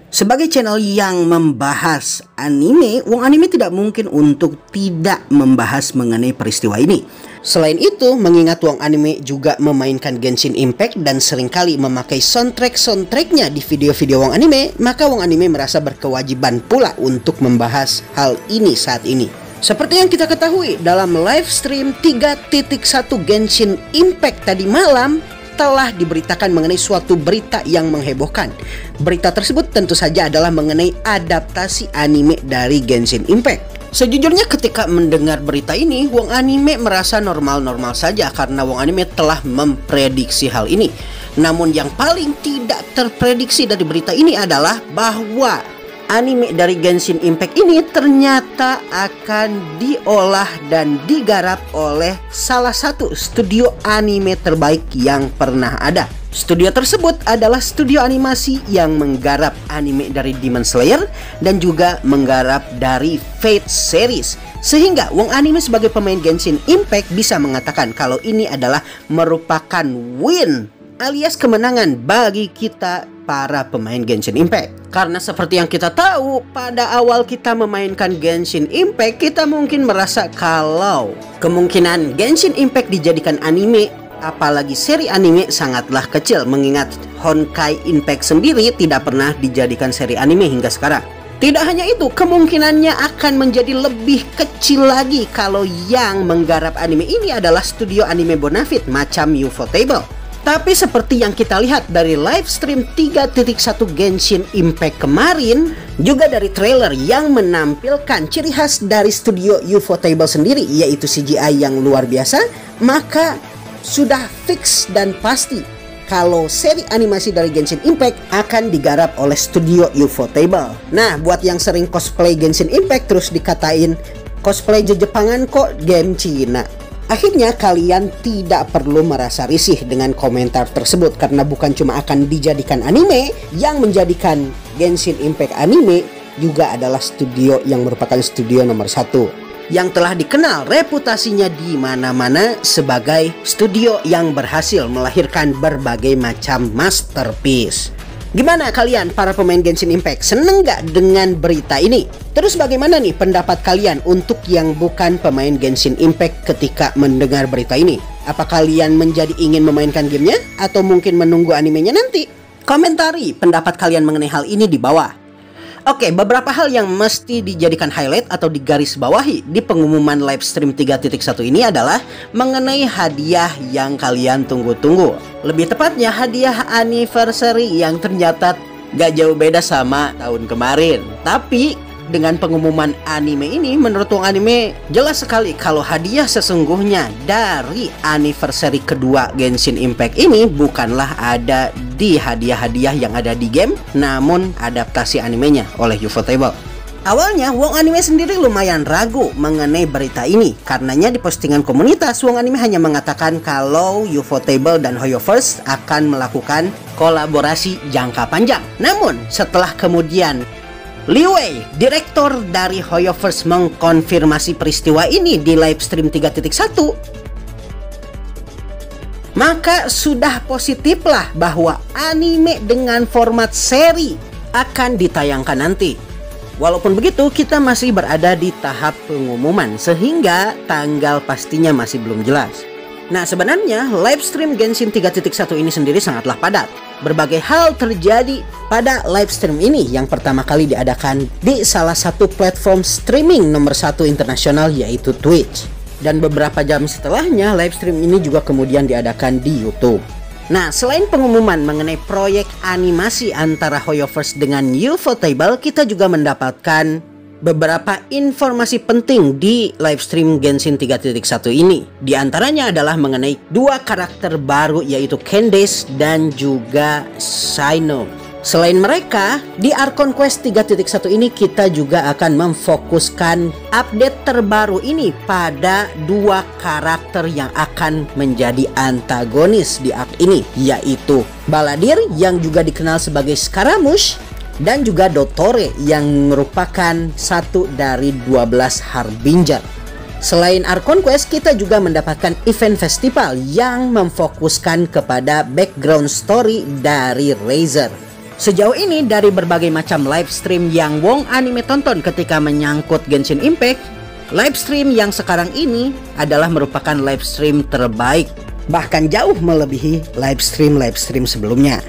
Sebagai channel yang membahas anime, Wong Anime tidak mungkin untuk tidak membahas mengenai peristiwa ini. Selain itu, mengingat Wong Anime juga memainkan Genshin Impact dan seringkali memakai soundtrack-soundtracknya di video-video Wong Anime, maka Wong Anime merasa berkewajiban pula untuk membahas hal ini saat ini. Seperti yang kita ketahui, dalam live stream 3.1 Genshin Impact tadi malam, telah diberitakan mengenai suatu berita yang menghebohkan. Berita tersebut tentu saja adalah mengenai adaptasi anime dari Genshin Impact. Sejujurnya ketika mendengar berita ini, Wong Anime merasa normal-normal saja karena Wong Anime telah memprediksi hal ini. Namun yang paling tidak terprediksi dari berita ini adalah bahwa anime dari Genshin Impact ini ternyata akan diolah dan digarap oleh salah satu studio anime terbaik yang pernah ada. Studio tersebut adalah studio animasi yang menggarap anime dari Demon Slayer dan juga menggarap dari Fate series. Sehingga Wong Anime sebagai pemain Genshin Impact bisa mengatakan kalau ini adalah merupakan win alias kemenangan bagi kita para pemain Genshin Impact. Karena seperti yang kita tahu, pada awal kita memainkan Genshin Impact, kita mungkin merasa kalau kemungkinan Genshin Impact dijadikan anime, apalagi seri anime, sangatlah kecil. Mengingat Honkai Impact sendiri tidak pernah dijadikan seri anime hingga sekarang. Tidak hanya itu, kemungkinannya akan menjadi lebih kecil lagi kalau yang menggarap anime ini adalah studio anime bonafit macam Ufotable. Tapi seperti yang kita lihat dari live stream 3.1 Genshin Impact kemarin, juga dari trailer yang menampilkan ciri khas dari studio Ufotable sendiri, yaitu CGI yang luar biasa, maka sudah fix dan pasti kalau seri animasi dari Genshin Impact akan digarap oleh studio Ufotable. Nah, buat yang sering cosplay Genshin Impact terus dikatain cosplay Jepangan kok game Cina, akhirnya kalian tidak perlu merasa risih dengan komentar tersebut, karena bukan cuma akan dijadikan anime, yang menjadikan Genshin Impact anime juga adalah studio yang merupakan studio nomor 1 yang telah dikenal reputasinya di mana-mana sebagai studio yang berhasil melahirkan berbagai macam masterpiece. Gimana kalian para pemain Genshin Impact? Seneng gak dengan berita ini? Terus bagaimana nih pendapat kalian untuk yang bukan pemain Genshin Impact ketika mendengar berita ini? Apa kalian menjadi ingin memainkan gamenya? Atau mungkin menunggu animenya nanti? Komentari pendapat kalian mengenai hal ini di bawah. Oke, beberapa hal yang mesti dijadikan highlight atau digarisbawahi di pengumuman live stream 3.1 ini adalah mengenai hadiah yang kalian tunggu-tunggu. Lebih tepatnya hadiah anniversary yang ternyata gak jauh beda sama tahun kemarin. Tapi dengan pengumuman anime ini, menurut Wong Anime jelas sekali kalau hadiah sesungguhnya dari anniversary kedua Genshin Impact ini bukanlah ada di hadiah-hadiah yang ada di game, namun adaptasi animenya oleh Ufotable. Awalnya Wong Anime sendiri lumayan ragu mengenai berita ini, karenanya di postingan komunitas Wong Anime hanya mengatakan kalau Ufotable dan HoYoverse akan melakukan kolaborasi jangka panjang. Namun setelah kemudian Liu Wei, direktur dari HoYoverse, mengkonfirmasi peristiwa ini di live stream 3.1, maka sudah positiflah bahwa anime dengan format seri akan ditayangkan nanti. Walaupun begitu, kita masih berada di tahap pengumuman sehingga tanggal pastinya masih belum jelas. Nah, sebenarnya live stream Genshin 3.1 ini sendiri sangatlah padat. Berbagai hal terjadi pada live stream ini yang pertama kali diadakan di salah satu platform streaming nomor 1 internasional, yaitu Twitch. Dan beberapa jam setelahnya live stream ini juga kemudian diadakan di YouTube. Nah, selain pengumuman mengenai proyek animasi antara HoYoverse dengan Ufotable, kita juga mendapatkan beberapa informasi penting di live stream Genshin 3.1 ini. Di antaranya adalah mengenai dua karakter baru, yaitu Candace dan juga Cyno. Selain mereka, di Archon Quest 3.1 ini kita juga akan memfokuskan update terbaru ini pada dua karakter yang akan menjadi antagonis di arc ini, yaitu Baladir yang juga dikenal sebagai Scaramouche dan juga Dottore yang merupakan satu dari 12 Harbinger. Selain Archon Quest, kita juga mendapatkan event festival yang memfokuskan kepada background story dari Razer. Sejauh ini dari berbagai macam live stream yang Wong Anime tonton ketika menyangkut Genshin Impact, live stream yang sekarang ini adalah merupakan live stream terbaik, bahkan jauh melebihi live stream sebelumnya.